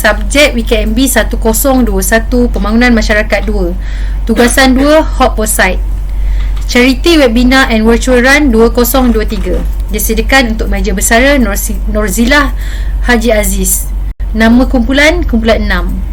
Subjek WKMB 1021 Pembangunan Masyarakat 2. Tugasan 2 Hot Site. Charity Webinar and Virtual Run 2023. Disediakan untuk meja bersara Norzilah Haji Aziz. Nama kumpulan 6.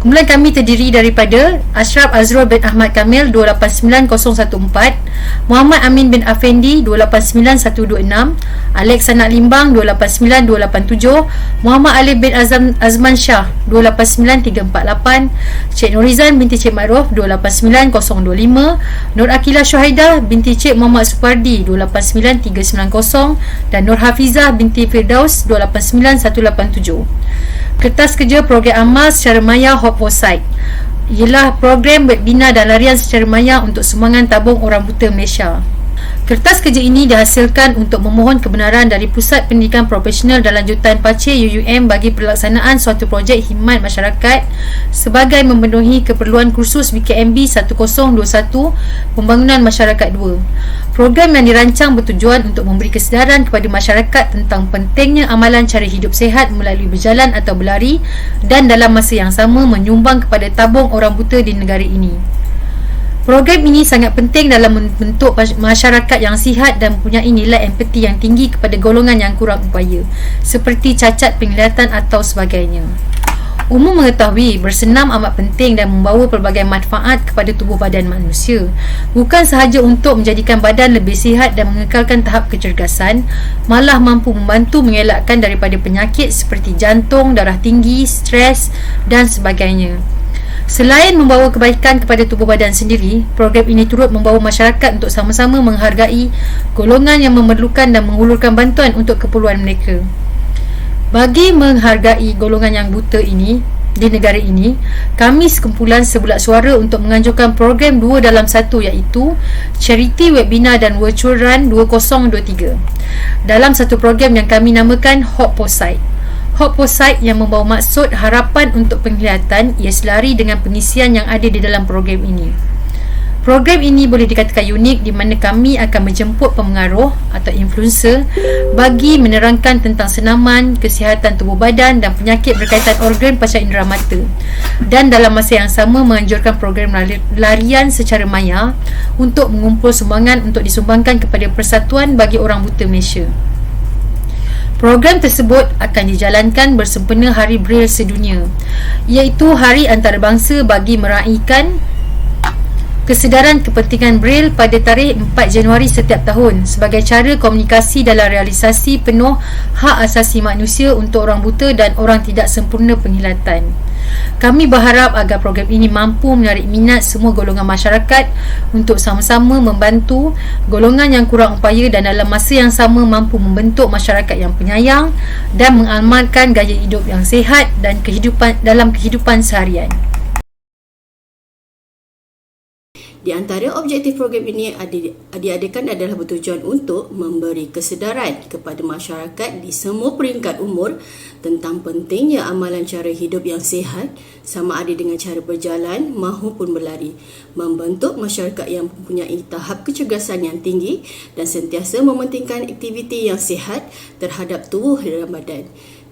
Kumpulan kami terdiri daripada Ashraf Azrul bin Ahmad Kamil 289014, Muhammad Amin bin Afendi 289126, Alex Anak Limbang 289287, Muhammad Ali bin Azman Shah 289348, Cik Nurizan binti Cik Ma'ruf 289025, Nur Akilah Syuhaidah binti Cik Muhammad Supardi 289390 dan Nur Hafizah binti Firdaus 289187. Kertas kerja program amal secara maya Hotposite ialah program webinar dan larian secara maya untuk sumbangan tabung orang buta Malaysia. Kertas kerja ini dihasilkan untuk memohon kebenaran dari Pusat Pendidikan Profesional dan Lanjutan Pacir UUM bagi pelaksanaan suatu projek khidmat masyarakat sebagai memenuhi keperluan kursus WKMB 1021 Pembangunan Masyarakat 2. Program yang dirancang bertujuan untuk memberi kesedaran kepada masyarakat tentang pentingnya amalan cara hidup sihat melalui berjalan atau berlari dan dalam masa yang sama menyumbang kepada tabung orang buta di negara ini. Program ini sangat penting dalam membentuk masyarakat yang sihat dan mempunyai nilai empati yang tinggi kepada golongan yang kurang upaya seperti cacat penglihatan atau sebagainya. Umum mengetahui bersenam amat penting dan membawa pelbagai manfaat kepada tubuh badan manusia, bukan sahaja untuk menjadikan badan lebih sihat dan mengekalkan tahap kecergasan, malah mampu membantu mengelakkan daripada penyakit seperti jantung, darah tinggi, stres dan sebagainya. Selain membawa kebaikan kepada tubuh badan sendiri, program ini turut membawa masyarakat untuk sama-sama menghargai golongan yang memerlukan dan menghulurkan bantuan untuk keperluan mereka. Bagi menghargai golongan yang buta ini di negara ini, kami sekumpulan sebulat suara untuk menganjurkan program 2 dalam 1 iaitu Charity Webinar dan Virtual Run 2023 dalam satu program yang kami namakan Hotposite. Hotposite yang membawa maksud harapan untuk penglihatan ia selari dengan pengisian yang ada di dalam program ini. Program ini boleh dikatakan unik di mana kami akan menjemput pengaruh atau influencer bagi menerangkan tentang senaman, kesihatan tubuh badan dan penyakit berkaitan organ panca indera mata, dan dalam masa yang sama menganjurkan program larian secara maya untuk mengumpul sumbangan untuk disumbangkan kepada Persatuan bagi Orang Buta Malaysia. Program tersebut akan dijalankan bersempena Hari Braille Sedunia, iaitu hari antarabangsa bagi meraihkan kesedaran kepentingan Braille pada tarikh 4 Januari setiap tahun sebagai cara komunikasi dalam realisasi penuh hak asasi manusia untuk orang buta dan orang tidak sempurna penglihatan. Kami berharap agar program ini mampu menarik minat semua golongan masyarakat untuk sama-sama membantu golongan yang kurang upaya dan dalam masa yang sama mampu membentuk masyarakat yang penyayang dan mengamalkan gaya hidup yang sihat dan dalam kehidupan seharian. Di antara objektif program ini diadakan adalah bertujuan untuk memberi kesedaran kepada masyarakat di semua peringkat umur tentang pentingnya amalan cara hidup yang sihat sama ada dengan cara berjalan maupun berlari, membentuk masyarakat yang mempunyai tahap kecergasan yang tinggi dan sentiasa mementingkan aktiviti yang sihat terhadap tubuh dan badan.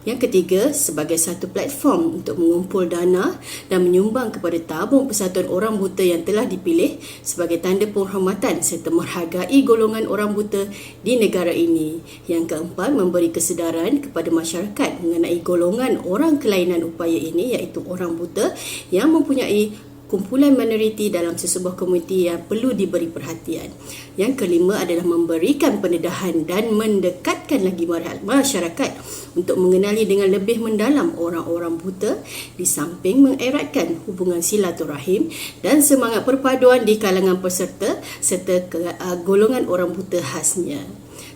Yang ketiga, sebagai satu platform untuk mengumpul dana dan menyumbang kepada tabung Persatuan Orang Buta yang telah dipilih sebagai tanda penghormatan serta menghargai golongan orang buta di negara ini. Yang keempat, memberi kesedaran kepada masyarakat mengenai golongan orang kelainan upaya ini iaitu orang buta yang mempunyai kumpulan minoriti dalam sesebuah komuniti yang perlu diberi perhatian. Yang kelima adalah memberikan pendedahan dan mendekatkan lagi masyarakat untuk mengenali dengan lebih mendalam orang-orang buta di samping mengeratkan hubungan silaturahim dan semangat perpaduan di kalangan peserta serta golongan orang buta khasnya.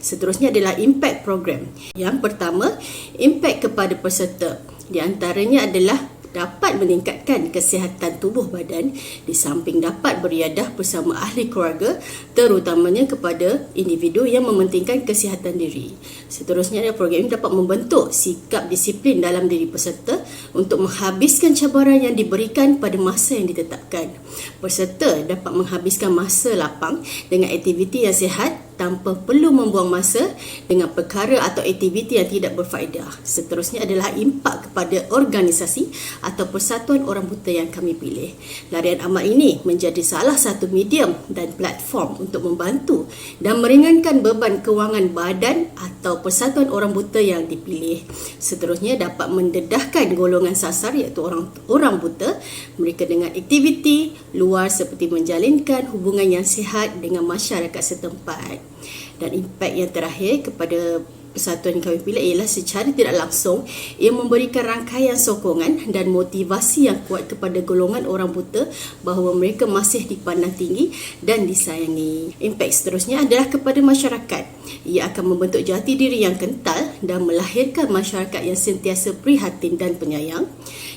Seterusnya adalah impact program. Yang pertama, impact kepada peserta. Di antaranya adalah dapat meningkatkan kesihatan tubuh badan di samping dapat beriadah bersama ahli keluarga terutamanya kepada individu yang mementingkan kesihatan diri. Seterusnya adalah program ini dapat membentuk sikap disiplin dalam diri peserta untuk menghabiskan cabaran yang diberikan pada masa yang ditetapkan. Peserta dapat menghabiskan masa lapang dengan aktiviti yang sihat tanpa perlu membuang masa dengan perkara atau aktiviti yang tidak berfaedah. Seterusnya adalah impak kepada organisasi atau persatuan orang buta yang kami pilih. Larian amal ini menjadi salah satu medium dan platform untuk membantu dan meringankan beban kewangan badan atau persatuan orang buta yang dipilih. Seterusnya dapat mendedahkan golongan sasar iaitu orang buta mereka dengan aktiviti luar seperti menjalinkan hubungan yang sihat dengan masyarakat setempat. Dan impak yang terakhir kepada persatuan yang kami pilih ialah secara tidak langsung ia memberikan rangkaian sokongan dan motivasi yang kuat kepada golongan orang buta bahawa mereka masih dipandang tinggi dan disayangi. Impak seterusnya adalah kepada masyarakat. Ia akan membentuk jati diri yang kental dan melahirkan masyarakat yang sentiasa prihatin dan penyayang.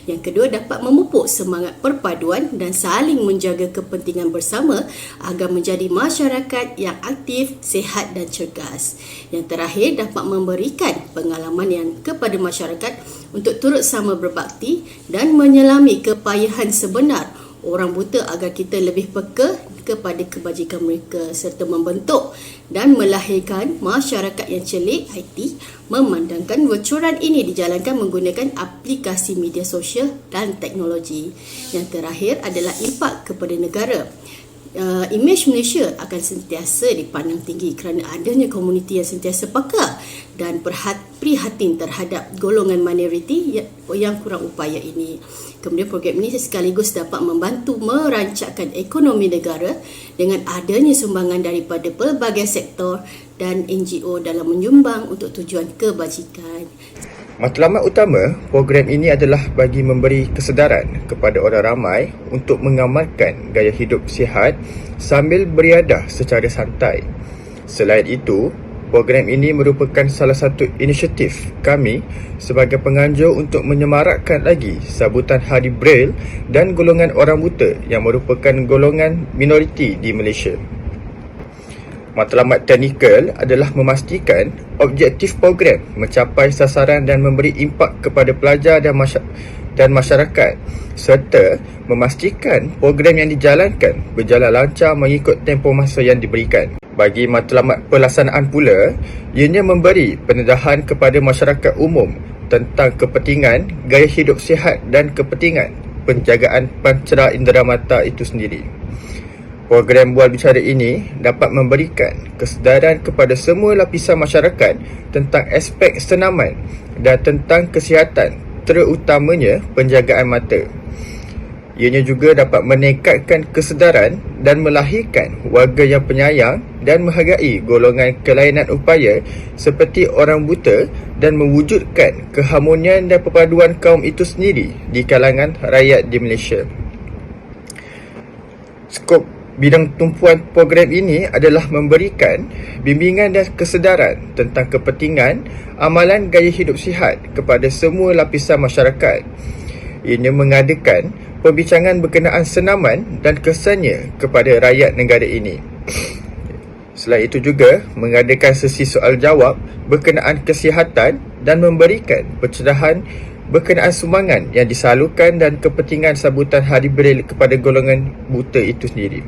Yang kedua, dapat memupuk semangat perpaduan dan saling menjaga kepentingan bersama agar menjadi masyarakat yang aktif, sihat dan cergas. Yang terakhir, dapat memberikan pengalaman yang kepada masyarakat untuk turut sama berbakti dan menyelami kepayahan sebenar orang buta agar kita lebih peka kepada kebajikan mereka serta membentuk dan melahirkan masyarakat yang celik IT memandangkan virtualan ini dijalankan menggunakan aplikasi media sosial dan teknologi. Yang terakhir adalah impak kepada negara. Imej Malaysia akan sentiasa dipandang tinggi kerana adanya komuniti yang sentiasa peka dan prihatin terhadap golongan minoriti yang kurang upaya ini. Kemudian program ini sekaligus dapat membantu merancangkan ekonomi negara dengan adanya sumbangan daripada pelbagai sektor dan NGO dalam menyumbang untuk tujuan kebajikan. Matlamat utama program ini adalah bagi memberi kesedaran kepada orang ramai untuk mengamalkan gaya hidup sihat sambil beriadah secara santai. Selain itu, program ini merupakan salah satu inisiatif kami sebagai penganjur untuk menyemarakkan lagi sambutan Hari Braille dan golongan orang buta yang merupakan golongan minoriti di Malaysia. Matlamat teknikal adalah memastikan objektif program mencapai sasaran dan memberi impak kepada pelajar dan masyarakat serta memastikan program yang dijalankan berjalan lancar mengikut tempoh masa yang diberikan. Bagi matlamat pelaksanaan pula, ianya memberi pendedahan kepada masyarakat umum tentang kepentingan gaya hidup sihat dan kepentingan penjagaan pancara indera mata itu sendiri. Program Bual Bicara ini dapat memberikan kesedaran kepada semua lapisan masyarakat tentang aspek senaman dan tentang kesihatan, terutamanya penjagaan mata. Ianya juga dapat meningkatkan kesedaran dan melahirkan warga yang penyayang dan menghargai golongan kelainan upaya seperti orang buta dan mewujudkan keharmonian dan perpaduan kaum itu sendiri di kalangan rakyat di Malaysia. Skop bidang tumpuan program ini adalah memberikan bimbingan dan kesedaran tentang kepentingan amalan gaya hidup sihat kepada semua lapisan masyarakat. Ianya mengadakan perbincangan berkenaan senaman dan kesannya kepada rakyat negara ini. Selain itu juga mengadakan sesi soal jawab berkenaan kesihatan dan memberikan pencerahan berkenaan sumbangan yang disalurkan dan kepentingan sambutan Hari Braille kepada golongan buta itu sendiri.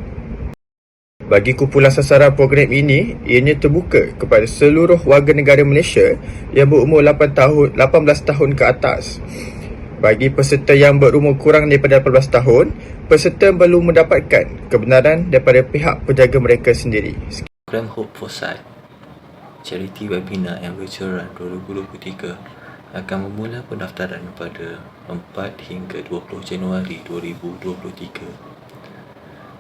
Bagi kumpulan sasaran program ini, ianya terbuka kepada seluruh warga negara Malaysia yang berumur 18 tahun ke atas. Bagi peserta yang berumur kurang daripada 18 tahun, peserta perlu mendapatkan kebenaran daripada pihak penjaga mereka sendiri. Program Hope for Sight Charity Webinar and Virtual Run 2023 akan memula pendaftaran pada 4 hingga 20 Januari 2023.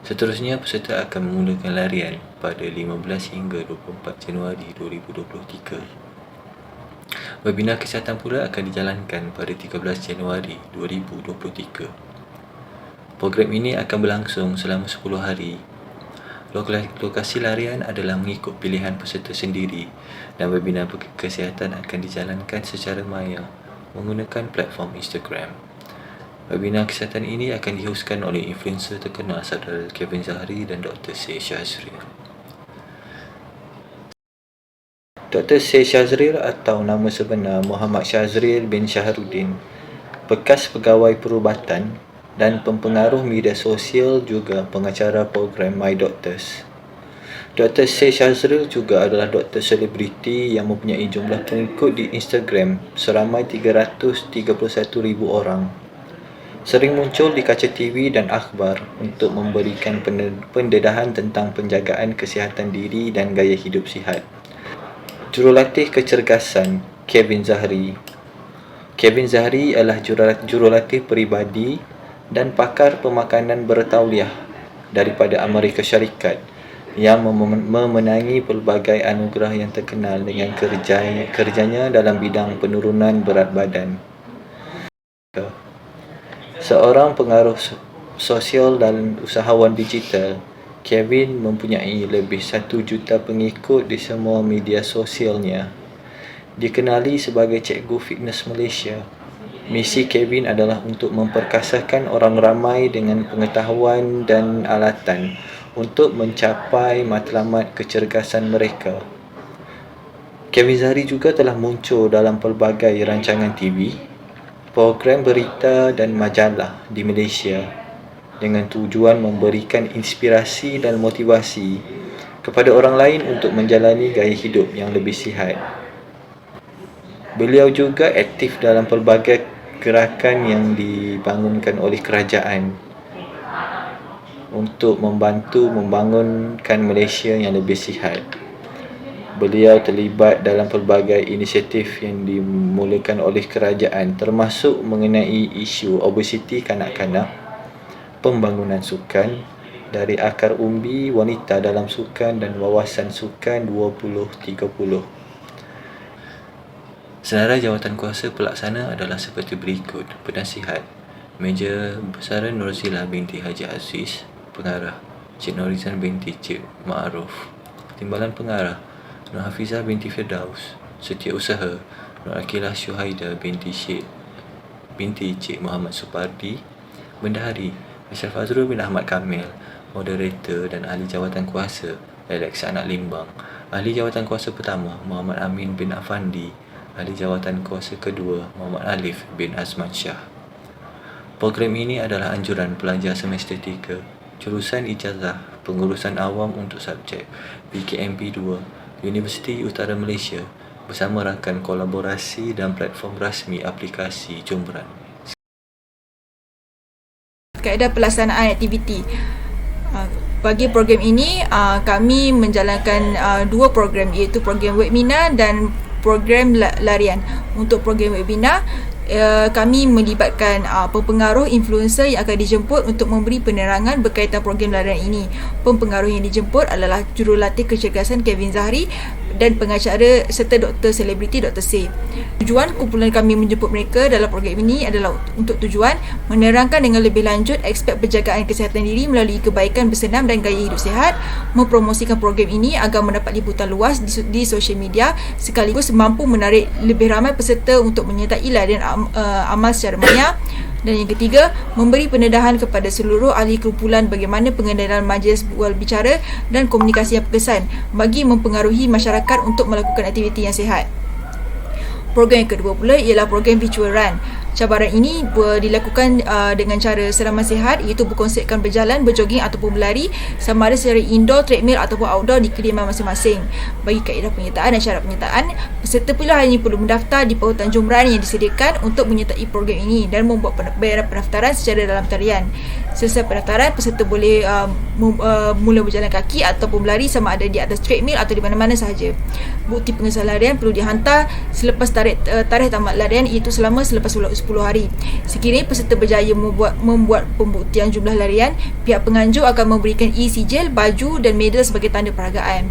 Seterusnya, peserta akan memulakan larian pada 15 hingga 24 Januari 2023. Webinar kesihatan pula akan dijalankan pada 13 Januari 2023. Program ini akan berlangsung selama 10 hari. Lokasi larian adalah mengikut pilihan peserta sendiri dan webinar kesihatan akan dijalankan secara maya menggunakan platform Instagram. Webinar kesihatan ini akan dihostkan oleh influencer terkenal saudara Kevin Zahari dan Dr. Syed Shazril. Dr. Syed Shazril atau nama sebenar Muhammad Shazril bin Shahruddin, bekas pegawai perubatan dan pempengaruh media sosial juga pengacara program My Doctors. Dr. Syed Shazril juga adalah doktor selebriti yang mempunyai jumlah pengikut di Instagram seramai 331,000 orang. Sering muncul di kaca TV dan akhbar untuk memberikan pendedahan tentang penjagaan kesihatan diri dan gaya hidup sihat. Jurulatih kecergasan Kevin Zahri. Kevin Zahri adalah jurulatih peribadi dan pakar pemakanan bertauliah daripada Amerika Syarikat yang memenangi pelbagai anugerah yang terkenal dengan kerjanya dalam bidang penurunan berat badan. Seorang pengaruh sosial dan usahawan digital, Kevin mempunyai lebih 1 juta pengikut di semua media sosialnya. Dikenali sebagai Cikgu Fitness Malaysia, misi Kevin adalah untuk memperkasakan orang ramai dengan pengetahuan dan alatan untuk mencapai matlamat kecergasan mereka. Kevin Zahri juga telah muncul dalam pelbagai rancangan TV, program berita dan majalah di Malaysia dengan tujuan memberikan inspirasi dan motivasi kepada orang lain untuk menjalani gaya hidup yang lebih sihat. Beliau juga aktif dalam pelbagai gerakan yang dibangunkan oleh kerajaan untuk membantu membangunkan Malaysia yang lebih sihat. Beliau terlibat dalam pelbagai inisiatif yang dimulakan oleh kerajaan, termasuk mengenai isu obesiti kanak-kanak, pembangunan sukan dari akar umbi wanita dalam sukan dan wawasan sukan 2030. Senara jawatankuasa pelaksana adalah seperti berikut. Penasihat Meja Besara Nurzilah binti Haji Aziz. Pengarah Cik Norizan binti Cik Ma'ruf. Timbalan pengarah Nur Hafizah binti Firdaus. Setiausaha Nur Akilah Syuhaida binti Cik Muhammad Supardi. Bendahari Ashraf Fazrul bin Ahmad Kamil. Moderator dan ahli jawatan kuasa Alex Anak Limbang. Ahli jawatan kuasa pertama Muhammad Amin bin Afandi. Ahli jawatan kuasa kedua Muhammad Alif bin Azman Shah. Program ini adalah anjuran pelajar semester 3 jurusan Ijazah Pengurusan Awam untuk subjek PKMP 2 Universiti Utara Malaysia bersama rakan kolaborasi dan platform rasmi aplikasi Jumran. Kaedah pelaksanaan aktiviti. Bagi program ini, kami menjalankan 2 program, iaitu program webinar dan program larian. Untuk program webinar, kami melibatkan pempengaruh influencer yang akan dijemput untuk memberi penerangan berkaitan program larian ini. Pempengaruh yang dijemput adalah jurulatih kecergasan Kevin Zahri dan pengacara serta doktor selebriti Dr. Sy. Tujuan kumpulan kami menjemput mereka dalam program ini adalah untuk tujuan menerangkan dengan lebih lanjut aspek penjagaan kesihatan diri melalui kebaikan bersenam dan gaya hidup sihat, mempromosikan program ini agar mendapat liputan luas di sosial media sekaligus mampu menarik lebih ramai peserta untuk menyertai larian amal secara maya. Dan yang ketiga, memberi pendedahan kepada seluruh ahli kumpulan bagaimana pengendalian majlis bual bicara dan komunikasi yang berkesan bagi mempengaruhi masyarakat untuk melakukan aktiviti yang sihat. Program yang kedua pula ialah program Virtual Run. Cabaran ini dilakukan dengan cara seraman sihat, iaitu berkonsepkan berjalan, berjoging ataupun berlari sama ada secara indoor, treadmill ataupun outdoor di kediaman masing-masing. Bagi kaedah penyertaan dan syarat penyertaan, peserta pula hanya perlu mendaftar di pautan Jumran yang disediakan untuk menyertai program ini dan membuat bayaran pendaftaran secara dalam talian. Selesai pendaftaran, peserta boleh mula berjalan kaki ataupun berlari sama ada di atas treadmill atau di mana-mana sahaja. Bukti pengesahan larian perlu dihantar selepas tarikh tamat larian, iaitu selepas 10 hari. Sekiranya peserta berjaya membuat pembuktian jumlah larian, pihak penganjur akan memberikan e-sijil, baju dan medal sebagai tanda penghargaan.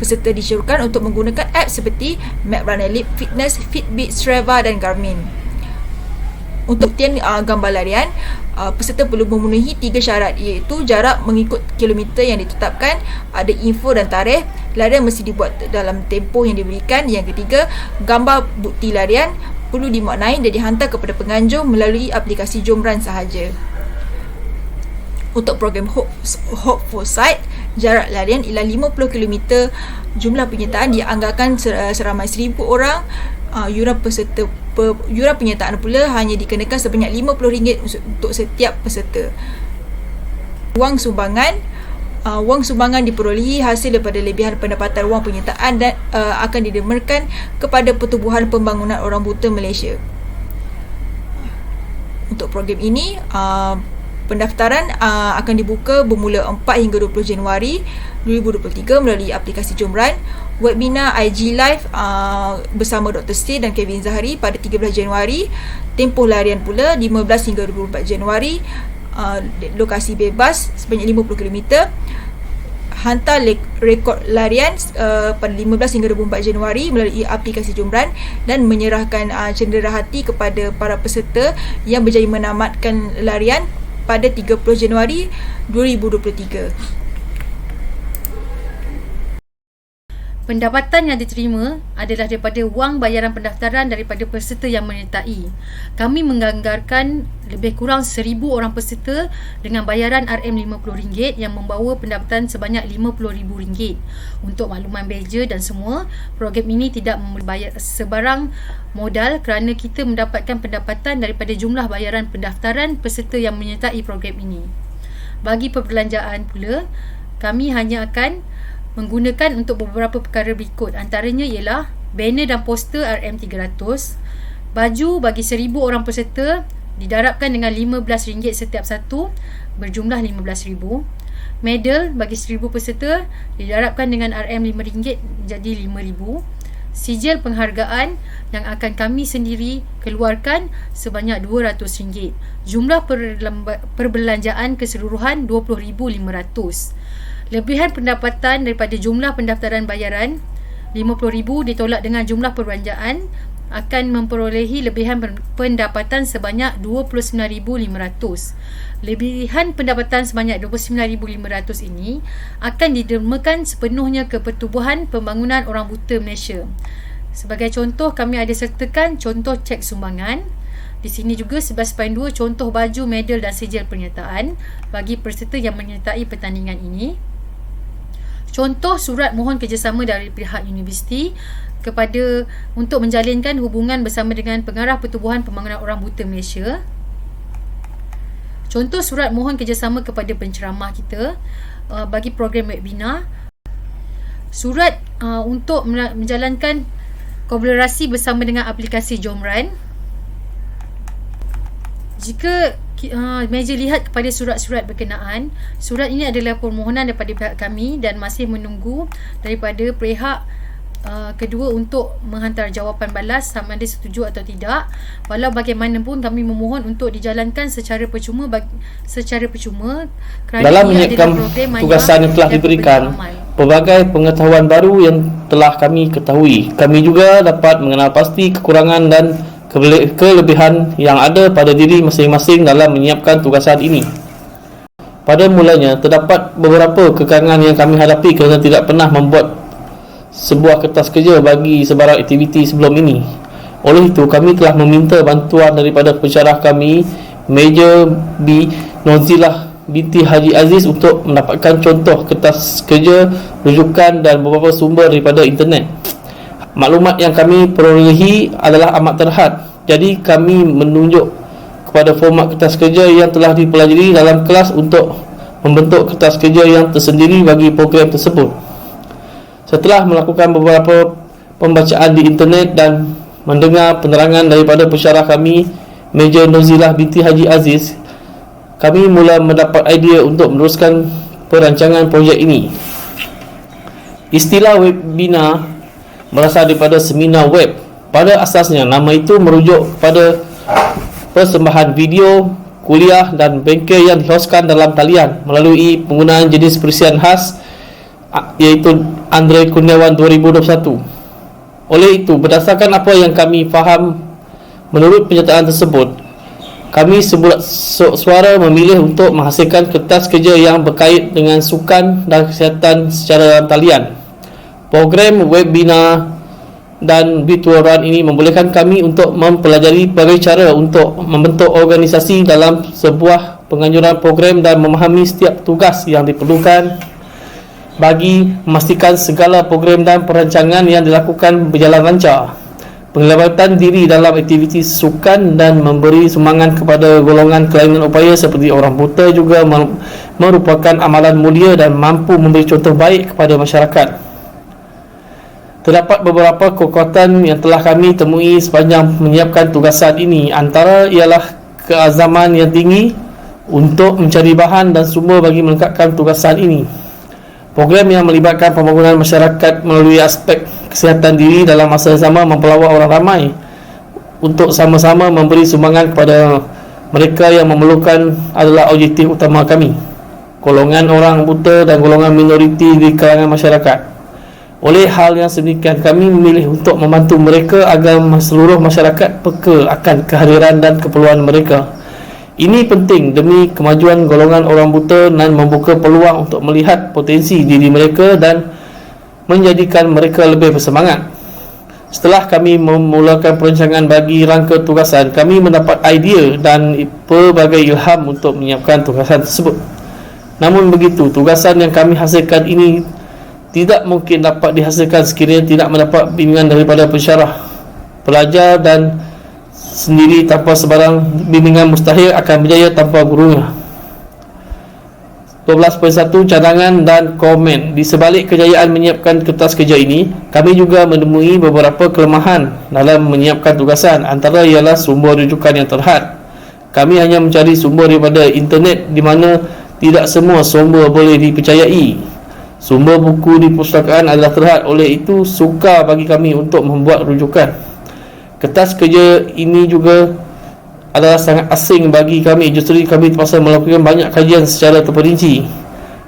Peserta disyorkan untuk menggunakan apps seperti Map Runner Leap Fitness, Fitbit, Strava dan Garmin. Untuk buktian gambar larian, peserta perlu memenuhi 3 syarat, iaitu jarak mengikut kilometer yang ditetapkan, ada info dan tarikh, larian mesti dibuat dalam tempoh yang diberikan. Yang ketiga, gambar bukti larian perlu dimaknai dan dihantar kepada penganjur melalui aplikasi Jumran sahaja. Untuk program Hope Foresight, jarak larian ialah 50 km. Jumlah penyertaan dianggarkan seramai 1,000 orang. Yuran penyertaan pula hanya dikenakan sebanyak RM50 untuk setiap peserta. Wang sumbangan wang sumbangan diperolehi hasil daripada lebihan pendapatan wang penyertaan dan akan didemerkan kepada Pertubuhan Pembangunan Orang Buta Malaysia. Untuk program ini, pendaftaran akan dibuka bermula 4 hingga 20 Januari 2023 melalui aplikasi Jomran. Webinar IG Live bersama Dr. Stay dan Kevin Zahari pada 13 Januari. Tempoh larian pula 15 hingga 24 Januari. Lokasi bebas sebanyak 50 km. Hantar rekod larian pada 15 hingga 24 Januari melalui aplikasi Jomran dan menyerahkan cenderahati kepada para peserta yang berjaya menamatkan larian pada 30 Januari 2023. Pendapatan yang diterima adalah daripada wang bayaran pendaftaran daripada peserta yang menyertai. Kami menganggarkan lebih kurang 1,000 orang peserta dengan bayaran RM50 yang membawa pendapatan sebanyak RM50,000. Untuk makluman beja dan semua, program ini tidak membayar sebarang modal kerana kita mendapatkan pendapatan daripada jumlah bayaran pendaftaran peserta yang menyertai program ini. Bagi perbelanjaan pula, kami hanya akan menggunakan untuk beberapa perkara berikut. Antaranya ialah banner dan poster RM300, baju bagi 1,000 orang peserta didarabkan dengan RM15 setiap satu berjumlah RM15,000, medal bagi 1,000 peserta didarabkan dengan RM5 jadi RM5,000, sijil penghargaan yang akan kami sendiri keluarkan sebanyak RM200. Jumlah perbelanjaan keseluruhan RM20,500. Lebihan pendapatan daripada jumlah pendaftaran bayaran RM50,000 ditolak dengan jumlah perbelanjaan akan memperolehi lebihan pendapatan sebanyak RM29,500. Lebihan pendapatan sebanyak RM29,500 ini akan didermakan sepenuhnya ke Pertubuhan Pembangunan Orang Buta Malaysia. Sebagai contoh, kami ada sertakan contoh cek sumbangan. Di sini juga 11.2 contoh baju, medal dan sijil penyertaan bagi peserta yang menyertai pertandingan ini. Contoh surat mohon kerjasama dari pihak universiti kepada untuk menjalinkan hubungan bersama dengan Pengarah Pertubuhan Pembangunan Orang Buta Malaysia. Contoh surat mohon kerjasama kepada penceramah kita bagi program webinar. Surat untuk menjalankan kolaborasi bersama dengan aplikasi Jomran. Jika meja lihat kepada surat-surat berkenaan, surat ini adalah permohonan daripada pihak kami dan masih menunggu daripada pihak kedua untuk menghantar jawapan balas sama ada setuju atau tidak. Walau bagaimanapun kami memohon untuk dijalankan secara percuma kerana dalam menyiapkan tugasan yang telah diberikan, pelbagai pengetahuan baru yang telah kami ketahui. Kami juga dapat mengenal pasti kekurangan dan kelebihan yang ada pada diri masing-masing dalam menyiapkan tugasan ini. Pada mulanya, terdapat beberapa kekurangan yang kami hadapi kerana tidak pernah membuat sebuah kertas kerja bagi sebarang aktiviti sebelum ini. Oleh itu, kami telah meminta bantuan daripada pensyarah kami, Major B. Nozilah binti Haji Aziz untuk mendapatkan contoh kertas kerja, rujukan dan beberapa sumber daripada internet. Maklumat yang kami perolehi adalah amat terhad, jadi kami menunjuk kepada format kertas kerja yang telah dipelajari dalam kelas untuk membentuk kertas kerja yang tersendiri bagi program tersebut. Setelah melakukan beberapa pembacaan di internet dan mendengar penerangan daripada pensyarah kami, Major Nozilah binti Haji Aziz, kami mula mendapat idea untuk meneruskan perancangan projek ini. Istilah webinar berasal daripada seminar web. Pada asasnya, nama itu merujuk kepada persembahan video, kuliah dan bengkel yang dihoskan dalam talian melalui penggunaan jenis perisian khas iaitu Andre Kurniawan 2021. Oleh itu, berdasarkan apa yang kami faham menurut penyertaan tersebut, kami sebulat suara memilih untuk menghasilkan kertas kerja yang berkait dengan sukan dan kesihatan secara dalam talian. Program webinar dan virtual run ini membolehkan kami untuk mempelajari berbagai cara untuk membentuk organisasi dalam sebuah penganjuran program dan memahami setiap tugas yang diperlukan bagi memastikan segala program dan perancangan yang dilakukan berjalan lancar. penglibatan diri dalam aktiviti sukan dan memberi sumbangan kepada golongan kelainan upaya seperti orang buta juga merupakan amalan mulia dan mampu memberi contoh baik kepada masyarakat. Terdapat beberapa kekuatan yang telah kami temui sepanjang menyiapkan tugasan ini. Antara ialah keazaman yang tinggi untuk mencari bahan dan sumber bagi melengkapkan tugasan ini. Program yang melibatkan pembangunan masyarakat melalui aspek kesihatan diri dalam masa yang sama mempelawak orang ramai untuk sama-sama memberi sumbangan kepada mereka yang memerlukan adalah objektif utama kami. Golongan orang buta dan golongan minoriti di kalangan masyarakat. Oleh hal yang sedemikian, kami memilih untuk membantu mereka agar seluruh masyarakat peka akan kehadiran dan keperluan mereka. Ini penting demi kemajuan golongan orang buta dan membuka peluang untuk melihat potensi diri mereka dan menjadikan mereka lebih bersemangat. Setelah kami memulakan perancangan bagi rangka tugasan, kami mendapat idea dan pelbagai ilham untuk menyiapkan tugasan tersebut. Namun begitu, tugasan yang kami hasilkan ini tidak mungkin dapat dihasilkan sekiranya tidak mendapat bimbingan daripada pensyarah. Pelajar dan sendiri tanpa sebarang bimbingan mustahil akan berjaya tanpa gurunya. 12.1 cadangan dan komen. Di sebalik kejayaan menyiapkan kertas kerja ini, kami juga menemui beberapa kelemahan dalam menyiapkan tugasan. Antara ialah sumber rujukan yang terhad. Kami hanya mencari sumber daripada internet di mana tidak semua sumber boleh dipercayai. Sumber buku di perpustakaan adalah terhad, oleh itu sukar bagi kami untuk membuat rujukan. Kertas kerja ini juga adalah sangat asing bagi kami. Justru kami terpaksa melakukan banyak kajian secara terperinci.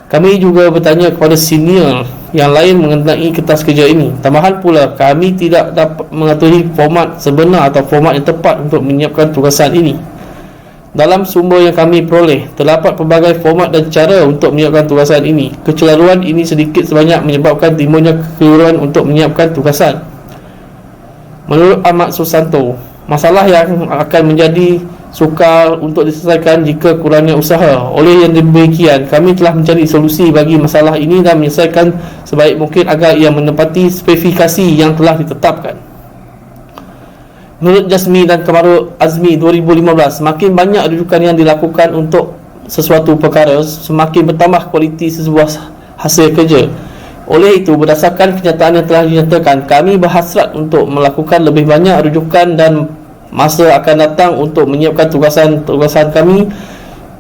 Kami juga bertanya kepada senior yang lain mengenai kertas kerja ini. Tambahan pula, kami tidak dapat mengetahui format sebenar atau format yang tepat untuk menyiapkan tugasan ini. Dalam sumber yang kami peroleh, terdapat pelbagai format dan cara untuk menyiapkan tugasan ini. Kecelaruan ini sedikit sebanyak menyebabkan timbulnya kekeliruan untuk menyiapkan tugasan. Menurut Ahmad Susanto, masalah yang akan menjadi sukar untuk diselesaikan jika kurangnya usaha. Oleh yang demikian, kami telah mencari solusi bagi masalah ini dan menyelesaikan sebaik mungkin agar ia menepati spesifikasi yang telah ditetapkan. Menurut Jasmi dan Kamarul Azmi 2015, semakin banyak rujukan yang dilakukan untuk sesuatu perkara, semakin bertambah kualiti sebuah hasil kerja. Oleh itu, berdasarkan kenyataan yang telah dinyatakan, kami berhasrat untuk melakukan lebih banyak rujukan dan masa akan datang untuk menyiapkan tugasan kami.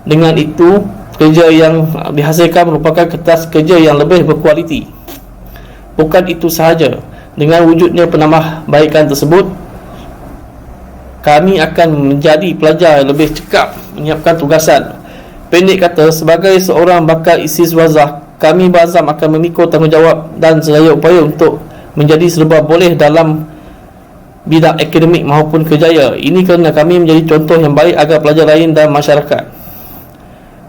Dengan itu, kerja yang dihasilkan merupakan kertas kerja yang lebih berkualiti. Bukan itu sahaja, dengan wujudnya penambahbaikan tersebut, kami akan menjadi pelajar yang lebih cekap menyiapkan tugasan. Pendek kata, sebagai seorang bakal isi wazah, kami berazam akan memikul tanggungjawab dan sedaya upaya untuk menjadi serba boleh dalam bidang akademik maupun kerjaya. Ini kerana kami menjadi contoh yang baik agar pelajar lain dan masyarakat.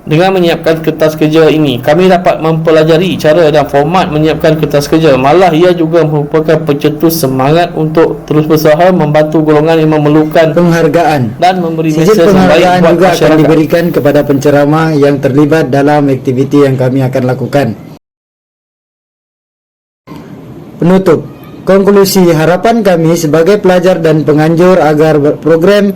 Dengan menyiapkan kertas kerja ini, kami dapat mempelajari cara dan format menyiapkan kertas kerja. Malah ia juga merupakan pencetus semangat untuk terus berusaha membantu golongan yang memerlukan penghargaan dan memberi Sijil mesej yang baik penghargaan buat juga masyarakat. akan diberikan kepada penceramah yang terlibat dalam aktiviti yang kami akan lakukan. Penutup. Konklusi, harapan kami sebagai pelajar dan penganjur agar program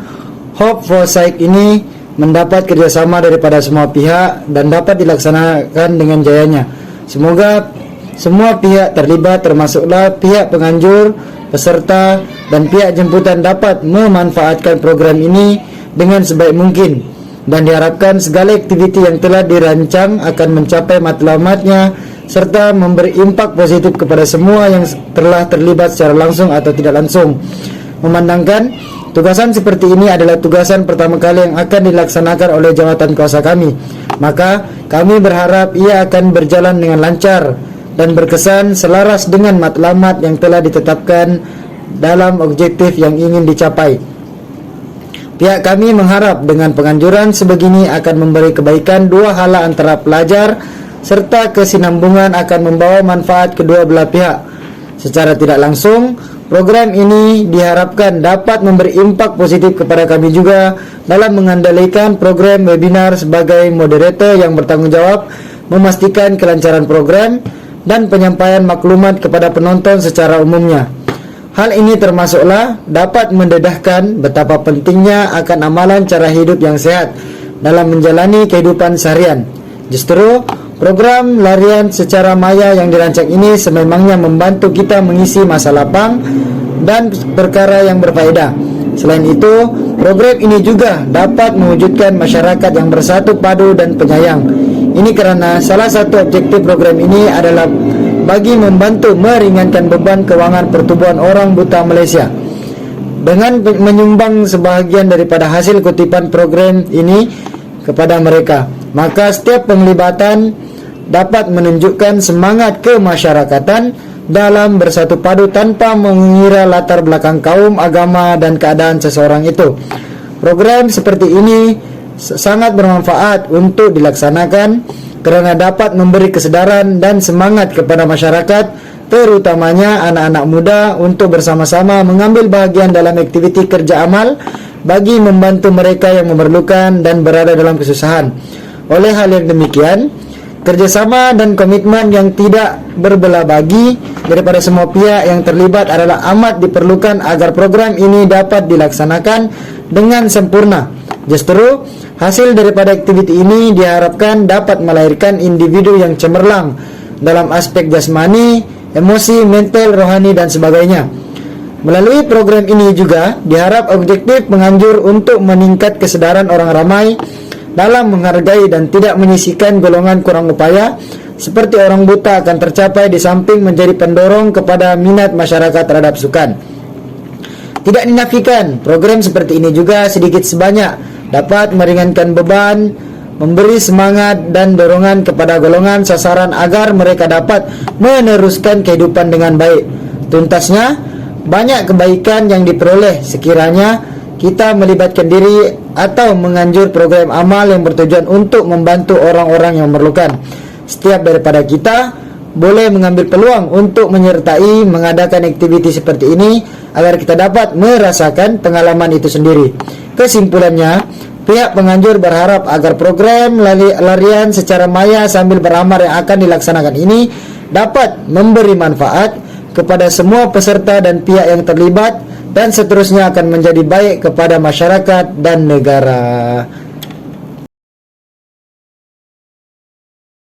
Hope for Sight ini mendapat kerjasama daripada semua pihak dan dapat dilaksanakan dengan jayanya. Semoga semua pihak terlibat termasuklah pihak penganjur, peserta dan pihak jemputan dapat memanfaatkan program ini dengan sebaik mungkin dan diharapkan segala aktiviti yang telah dirancang akan mencapai matlamatnya serta memberi impak positif kepada semua yang telah terlibat secara langsung atau tidak langsung. Memandangkan tugasan seperti ini adalah tugasan pertama kali yang akan dilaksanakan oleh jawatan kuasa kami, maka kami berharap ia akan berjalan dengan lancar dan berkesan selaras dengan matlamat yang telah ditetapkan dalam objektif yang ingin dicapai. Pihak kami mengharap dengan penganjuran sebegini akan memberi kebaikan dua hala antara pelajar serta kesinambungan akan membawa manfaat kedua belah pihak. Secara tidak langsung, program ini diharapkan dapat memberi impak positif kepada kami juga dalam mengendalikan program webinar sebagai moderator yang bertanggung jawab memastikan kelancaran program dan penyampaian maklumat kepada penonton secara umumnya. Hal ini termasuklah dapat mendedahkan betapa pentingnya akan amalan cara hidup yang sehat dalam menjalani kehidupan seharian. Justru, program larian secara maya yang dirancang ini sememangnya membantu kita mengisi masa lapang dan perkara yang berfaedah. Selain itu, program ini juga dapat mewujudkan masyarakat yang bersatu padu dan penyayang. Ini karena salah satu objektif program ini adalah bagi membantu meringankan beban keuangan pertubuhan orang buta Malaysia. Dengan menyumbang sebahagian daripada hasil kutipan program ini kepada mereka, maka setiap penglibatan dapat menunjukkan semangat kemasyarakatan dalam bersatu padu tanpa mengira latar belakang kaum, agama dan keadaan seseorang itu. Program seperti ini sangat bermanfaat untuk dilaksanakan kerana dapat memberi kesedaran dan semangat kepada masyarakat, terutamanya anak-anak muda, untuk bersama-sama mengambil bahagian dalam aktiviti kerja amal bagi membantu mereka yang memerlukan dan berada dalam kesusahan. Oleh hal yang demikian, kerjasama dan komitmen yang tidak berbelah bagi daripada semua pihak yang terlibat adalah amat diperlukan agar program ini dapat dilaksanakan dengan sempurna. Justru, hasil daripada aktiviti ini diharapkan dapat melahirkan individu yang cemerlang dalam aspek jasmani, emosi, mental, rohani dan sebagainya. Melalui program ini juga diharap objektif menganjur untuk meningkat kesedaran orang ramai dalam menghargai dan tidak menyisihkan golongan kurang upaya seperti orang buta akan tercapai di samping menjadi pendorong kepada minat masyarakat terhadap sukan. Tidak dinafikan, program seperti ini juga sedikit sebanyak dapat meringankan beban, memberi semangat dan dorongan kepada golongan sasaran agar mereka dapat meneruskan kehidupan dengan baik. Tuntasnya, banyak kebaikan yang diperoleh sekiranya kita melibatkan diri atau menganjur program amal yang bertujuan untuk membantu orang-orang yang memerlukan. Setiap daripada kita boleh mengambil peluang untuk menyertai mengadakan aktiviti seperti ini agar kita dapat merasakan pengalaman itu sendiri. Kesimpulannya, pihak penganjur berharap agar program larian secara maya sambil beramal yang akan dilaksanakan ini dapat memberi manfaat kepada semua peserta dan pihak yang terlibat dan seterusnya akan menjadi baik kepada masyarakat dan negara.